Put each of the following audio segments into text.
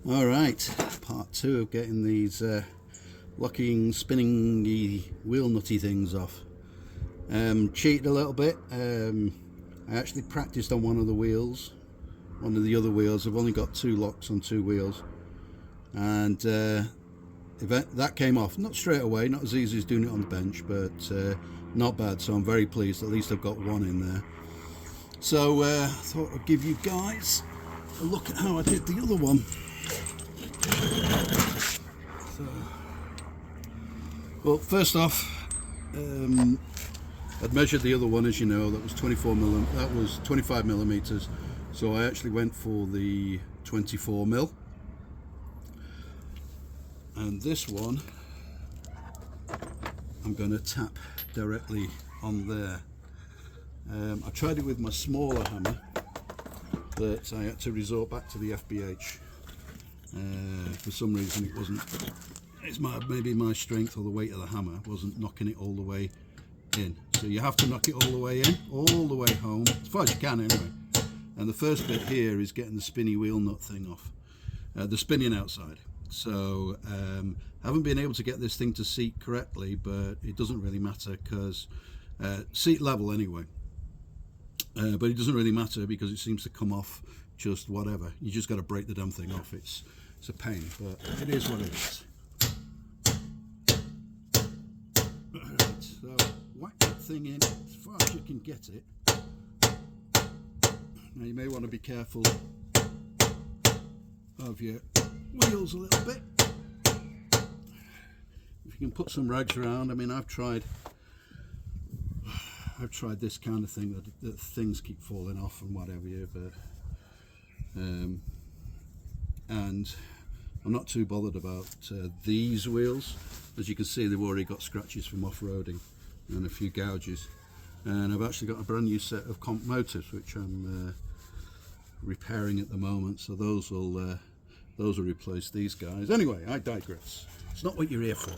All right, part two of getting these locking, spinningy, wheel nutty things off. Cheated a little bit. I actually practiced on one of the wheels, one of the other wheels. I've only got two locks on two wheels, and that came off. Not straight away, not as easy as doing it on the bench, but not bad. So I'm very pleased. At least I've got one in there. So I thought I'd give you guys a look at how I did the other one. So, well, first off, I'd measured the other one, as you know. That was 25 millimeters. So I actually went for the 24 mil. And this one, I'm going to tap directly on there. I tried it with my smaller hammer, but I had to resort back to the FBH. For some reason it wasn't, maybe my strength or the weight of the hammer wasn't knocking it all the way in. So you have to knock it all the way in, all the way home, as far as you can anyway. And the first bit here is getting the spinny wheel nut thing off, the spinning outside. So I haven't been able to get this thing to seat correctly, but it doesn't really matter because seat level anyway. But it doesn't really matter because it seems to come off just whatever. You just got to break the damn thing off. It's a pain, but it is what it is. Right, so whack that thing in as far as you can get it. Now you may want to be careful of your wheels a little bit. If you can put some rags around. I mean, I've tried this kind of thing that things keep falling off and whatever, but and I'm not too bothered about these wheels. As you can see, they've already got scratches from off-roading and a few gouges, and I've actually got a brand new set of comp motors which I'm repairing at the moment, so those will replace these guys. Anyway, I digress. It's not what you're here for.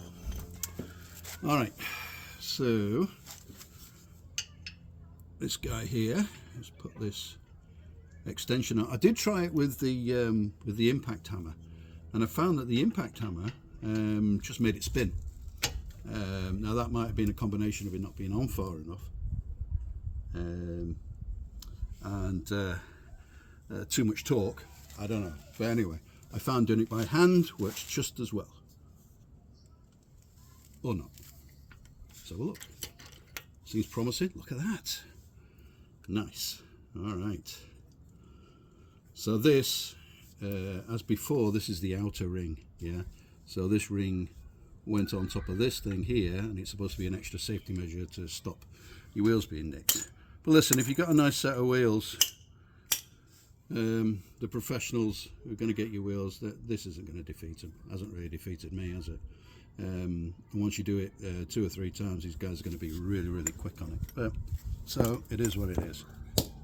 All right, so this guy here, let's put this extension on. I did try it with the impact hammer, and I found that the impact hammer just made it spin. Now that might have been a combination of it not being on far enough and too much torque. I don't know, but anyway, I found doing it by hand works just as well, or not. Let's have a look. Seems promising. Look at that. Nice. All right. So this, as before, this is the outer ring. Yeah. So this ring went on top of this thing here, and it's supposed to be an extra safety measure to stop your wheels being nicked. But listen, if you've got a nice set of wheels, the professionals who are going to get your wheels, this isn't going to defeat them. Hasn't really defeated me, has it? And once you do it 2 or 3 times, these guys are going to be really, really quick on it. But so it is what it is.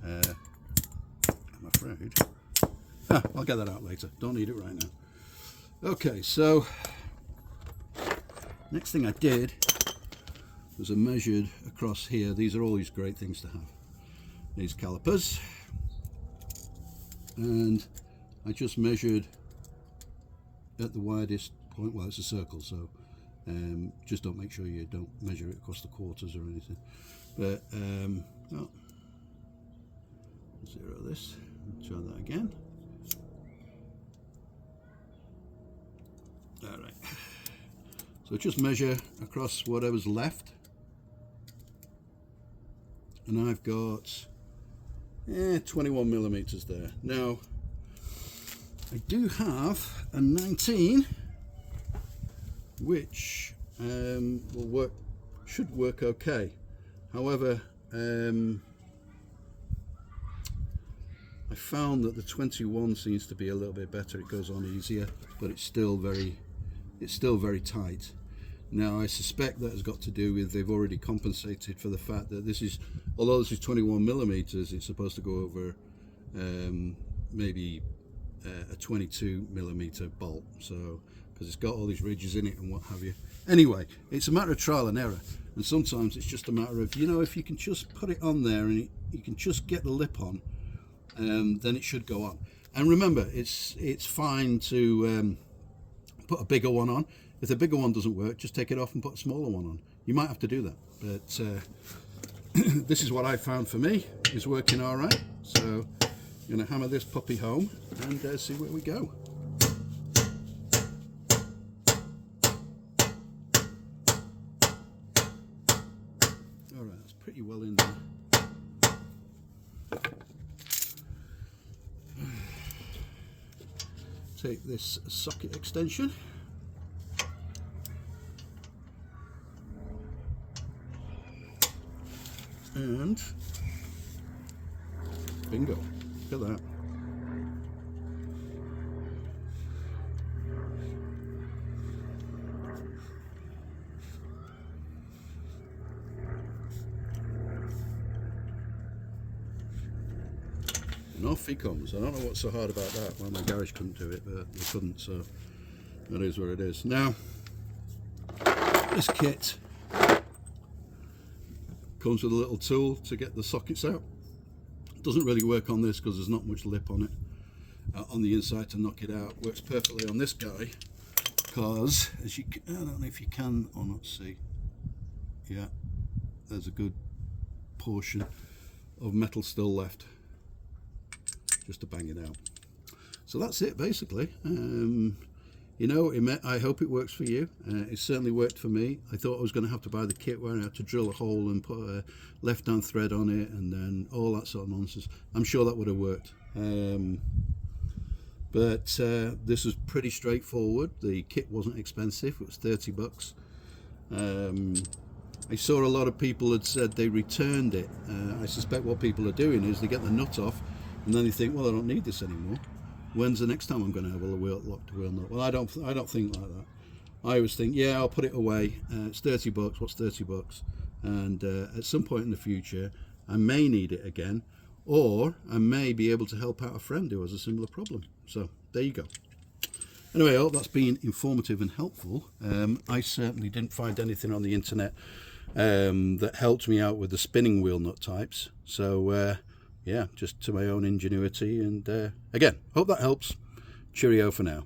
I'm afraid. I'll get that out later. Don't need it right now. Okay, so next thing I did was I measured across here. These are always great things to have. These calipers, and I just measured at the widest point. Well, it's a circle, so just don't make sure you don't measure it across the quarters or anything. But oh, zero this. Try that again. All right. So just measure across whatever's left, and I've got 21 millimeters there. Now I do have a 19, which will work, should work okay. However, I found that the 21 seems to be a little bit better. It goes on easier, but it's still very tight. Now I suspect that has got to do with they've already compensated for the fact that this is, although this is 21 millimeters, it's supposed to go over maybe a 22 millimeter bolt. So because it's got all these ridges in it and what have you. Anyway, it's a matter of trial and error, and sometimes it's just a matter of, you know, if you can just put it on there and you can just get the lip on, then it should go on. And remember, it's fine to put a bigger one on. If the bigger one doesn't work, just take it off and put a smaller one on. You might have to do that, but this is what I found for me is working all right. So I'm going to hammer this puppy home and see where we go. All right, that's pretty well in there. Take this socket extension and bingo, look at that. And off he comes. I don't know what's so hard about that. Well, my garage couldn't do it, but they couldn't, so that is what it is. Now, this kit comes with a little tool to get the sockets out. It doesn't really work on this because there's not much lip on it, on the inside to knock it out. Works perfectly on this guy because, as you can, I don't know if you can or not see, yeah, there's a good portion of metal still left, just to bang it out. So that's it basically. You know, I hope it works for you. It certainly worked for me. I thought I was going to have to buy the kit where I had to drill a hole and put a left-hand thread on it and then all that sort of nonsense. I'm sure that would have worked. But this was pretty straightforward. The kit wasn't expensive. It was 30 bucks. I saw a lot of people had said they returned it. I suspect what people are doing is they get the nut off and then they think, well, I don't need this anymore. When's the next time I'm going to have a locked wheel nut? Well, I don't think like that. I always think, yeah, I'll put it away. It's 30 bucks. What's 30 bucks? And at some point in the future, I may need it again, or I may be able to help out a friend who has a similar problem. So there you go. Anyway, I hope that's been informative and helpful. I certainly didn't find anything on the internet that helped me out with the spinning wheel nut types. So yeah, just to my own ingenuity, and again, hope that helps. Cheerio for now.